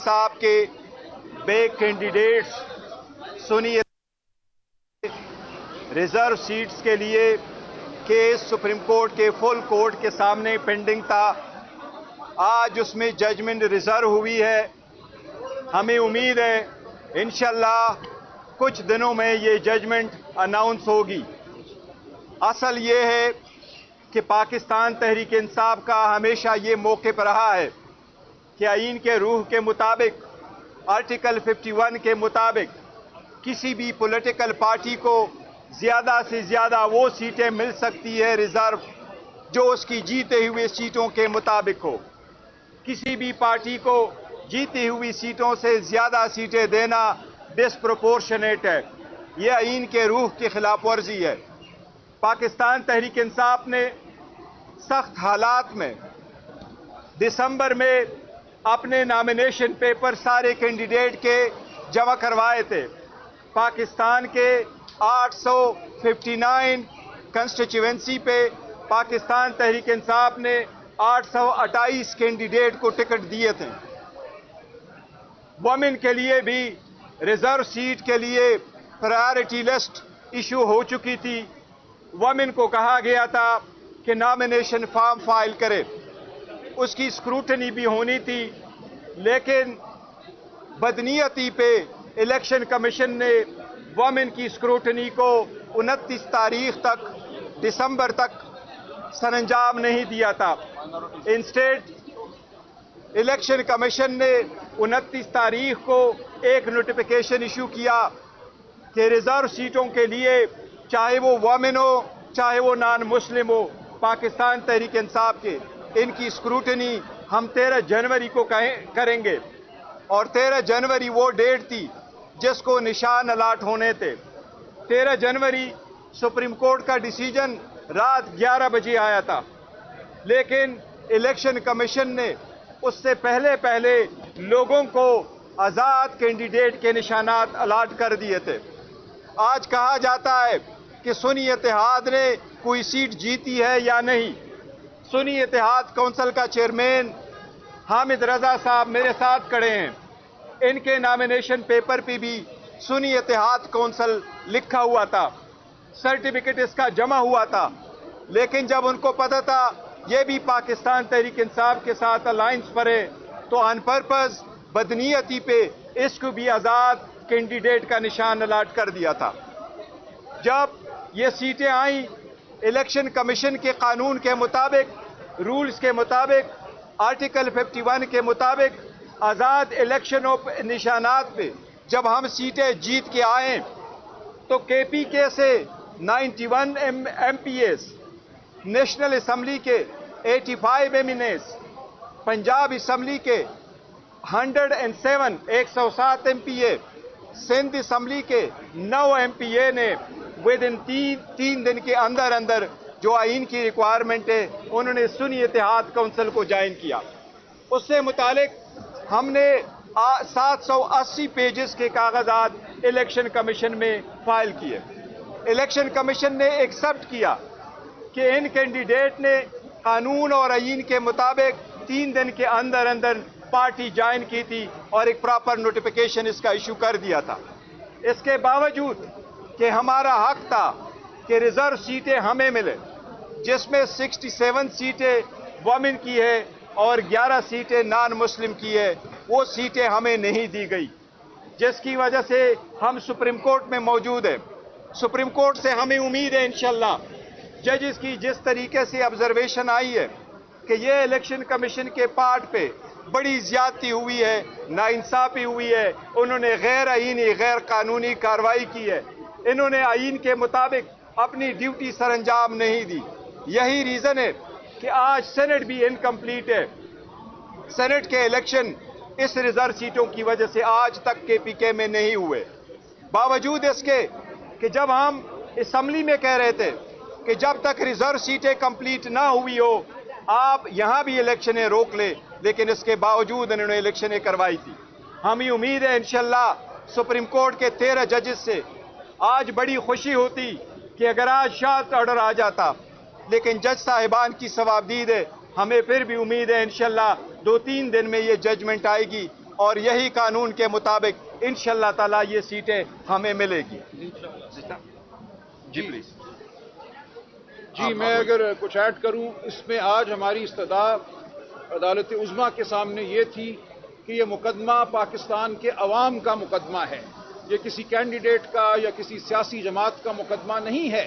साहब के बे कैंडिडेट्स सुनिए रिजर्व सीट्स के लिए केस सुप्रीम कोर्ट के फुल कोर्ट के सामने पेंडिंग था। आज उसमें जजमेंट रिजर्व हुई है। हमें उम्मीद है इंशाल्लाह कुछ दिनों में ये जजमेंट अनाउंस होगी। असल ये है कि पाकिस्तान तहरीक इंसाफ का हमेशा ये मौक़िफ़ रहा है कि आईन के रूह के मुताबिक आर्टिकल 51 के मुताबिक किसी भी पॉलिटिकल पार्टी को ज़्यादा से ज़्यादा वो सीटें मिल सकती है रिज़र्व जो उसकी जीते हुए सीटों के मुताबिक हो। किसी भी पार्टी को जीती हुई सीटों से ज़्यादा सीटें देना डिस्प्रोपोर्शनेट है। यह आईन के रूह की खिलाफ वर्जी है। पाकिस्तान तहरीक इंसाफ ने सख्त हालात में दिसंबर में अपने नॉमिनेशन पेपर सारे कैंडिडेट के जमा करवाए थे। पाकिस्तान के 859 कंस्टिट्यूएंसी पे पाकिस्तान तहरीक इंसाफ ने 828 कैंडिडेट को टिकट दिए थे। वुमेन के लिए भी रिजर्व सीट के लिए प्रायोरिटी लिस्ट इशू हो चुकी थी। वुमेन को कहा गया था कि नॉमिनेशन फॉर्म फाइल करे, उसकी स्क्रूटनी भी होनी थी, लेकिन बदनीयती पे इलेक्शन कमीशन ने वुमेन की स्क्रूटनी को 29 तारीख तक दिसंबर तक सरंजाम नहीं दिया था। इंस्टेड इलेक्शन कमीशन ने 29 तारीख को एक नोटिफिकेशन इशू किया कि रिजर्व सीटों के लिए चाहे वो वुमेन हो चाहे वो नॉन मुस्लिम हो, पाकिस्तान तहरीक इंसाफ के इनकी स्क्रूटनी हम 13 जनवरी को करेंगे। और 13 जनवरी वो डेट थी जिसको निशान अलाट होने थे। 13 जनवरी सुप्रीम कोर्ट का डिसीजन रात 11 बजे आया था, लेकिन इलेक्शन कमीशन ने उससे पहले लोगों को आज़ाद कैंडिडेट के निशानात अलाट कर दिए थे। आज कहा जाता है कि सुन्नी इत्तेहाद ने कोई सीट जीती है या नहीं। सुन्नी इत्तेहाद काउंसिल का चेयरमैन हामिद रजा साहब मेरे साथ खड़े हैं। इनके नॉमिनेशन पेपर पे भी सुन्नी इत्तेहाद काउंसिल लिखा हुआ था, सर्टिफिकेट इसका जमा हुआ था, लेकिन जब उनको पता था ये भी पाकिस्तान तहरीक इंसाफ के साथ अलायंस पर है तो ऑन पर्पस बदनीयती पे इसको भी आज़ाद कैंडिडेट का निशान अलाट कर दिया था। जब ये सीटें आई, इलेक्शन कमीशन के कानून के मुताबिक, रूल्स के मुताबिक, आर्टिकल 51 के मुताबिक आज़ाद इलेक्शन ऑफ निशानात पे जब हम सीटें जीत के आए तो KPK से 91 MPAs, नेशनल असम्बली के 85 MNAs, पंजाब असम्बली के 107 MPA, सिंध असम्बली के 9 MPA ने विद इन तीन दिन के अंदर जो आइन की रिक्वायरमेंट है उन्होंने सुन्नी इत्तेहाद काउंसिल को ज्वाइन किया। उससे मुतालिक हमने 780 पेजेस के कागजात इलेक्शन कमीशन में फाइल किए। इलेक्शन कमीशन ने एक्सेप्ट किया कि इन कैंडिडेट ने कानून और आइन के मुताबिक 3 दिन के अंदर पार्टी ज्वाइन की थी और एक प्रॉपर नोटिफिकेशन इसका इशू कर दिया था। इसके बावजूद कि हमारा हक था कि रिजर्व सीटें हमें मिले, जिसमें 67 सीटें वुमेन की है और 11 सीटें नॉन मुस्लिम की है, वो सीटें हमें नहीं दी गई, जिसकी वजह से हम सुप्रीम कोर्ट में मौजूद हैं। सुप्रीम कोर्ट से हमें उम्मीद है इंशाल्लाह जजेस की जिस तरीके से ऑब्जर्वेशन आई है कि ये इलेक्शन कमीशन के पार्ट पे बड़ी ज्यादती हुई है, नाइंसाफी हुई है, उन्होंने गैर आईनी गैर कानूनी कार्रवाई की है, इन्होंने आइन के मुताबिक अपनी ड्यूटी सरंजाम नहीं दी। यही रीज़न है कि आज सेनेट भी इनकम्प्लीट है। सेनेट के इलेक्शन इस रिजर्व सीटों की वजह से आज तक KPK में नहीं हुए। बावजूद इसके कि जब हम असम्बली में कह रहे थे कि जब तक रिजर्व सीटें कंप्लीट ना हुई हो आप यहां भी इलेक्शनें रोक ले, लेकिन इसके बावजूद इन्होंने इलेक्शनें करवाई थी। हमें उम्मीद है इंशाल्लाह सुप्रीम कोर्ट के 13 जजेस से आज बड़ी खुशी होती कि अगर आज शार्ट ऑर्डर आ जाता, लेकिन जज साहिबान की सवाबदीद है, हमें फिर भी उम्मीद है इंशाल्लाह 2-3 दिन में ये जजमेंट आएगी اور یہی قانون کے مطابق انشاءاللہ تعالی یہ سیٹیں ہمیں ملے گی. جی پلیز. جی میں اگر کچھ ایڈ کروں، اس میں آج ہماری استدعا عدالت عظمیٰ کے سامنے یہ تھی کہ یہ مقدمہ پاکستان کے عوام کا مقدمہ ہے. یہ کسی کینڈیڈیٹ کا یا کسی سیاسی جماعت کا مقدمہ نہیں ہے.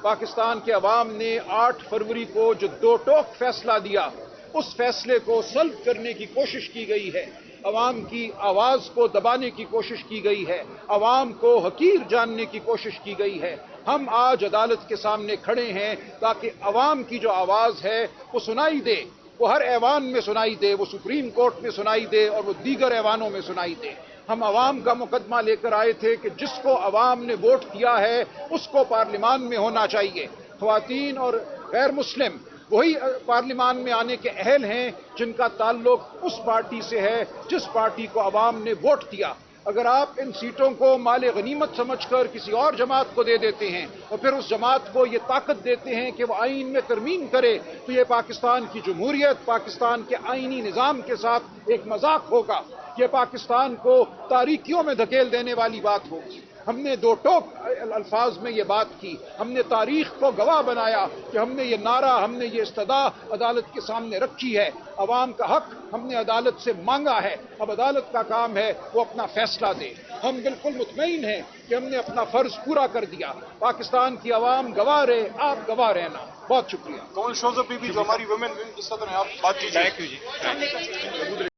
پاکستان کے عوام نے 8 فروری کو جو دو ٹوک فیصلہ دیا، اس فیصلے کو سلب کرنے کی کوشش کی گئی ہے. عوام کی آواز کو دبانے کی کوشش کی گئی ہے. عوام کو حقیر جاننے کی کوشش کی گئی ہے. ہم آج عدالت کے سامنے کھڑے ہیں تاکہ عوام کی جو آواز ہے وہ سنائی دے، وہ ہر ایوان میں سنائی دے، وہ سپریم کورٹ میں سنائی دے اور وہ دیگر ایوانوں میں سنائی دے. ہم عوام کا مقدمہ لے کر آئے تھے کہ جس کو عوام نے ووٹ کیا ہے اس کو پارلیمان میں ہونا چاہیے. خواتین اور غیر مسلم وہی پارلیمان میں آنے کے اہل ہیں جن کا تعلق اس پارٹی سے ہے جس پارٹی کو عوام نے ووٹ دیا. اگر آپ ان سیٹوں کو مال غنیمت سمجھ کر کسی اور جماعت کو دے دیتے ہیں اور پھر اس جماعت کو یہ طاقت دیتے ہیں کہ وہ آئین میں ترمیم کرے، تو یہ پاکستان کی جمہوریت، پاکستان کے آئینی نظام کے ساتھ ایک مذاق ہوگا. یہ پاکستان کو تاریکیوں میں دھکیل دینے والی بات ہوگی. ہم نے دو ٹوک الفاظ میں یہ بات کی. ہم نے تاریخ کو گواہ بنایا کہ ہم نے یہ نعرہ، ہم نے یہ استدعا عدالت کے سامنے رکھی ہے. عوام کا حق ہم نے عدالت سے مانگا ہے. اب عدالت کا کام ہے وہ اپنا فیصلہ دے. ہم بالکل مطمئن ہیں کہ ہم نے اپنا فرض پورا کر دیا. پاکستان کی عوام گواہ رہے، آپ گواہ رہنا. بہت شکریہ. کون شوز اپ بی بی جو ہماری ویمن ون کی صدر ہیں، آپ بات کیجیے.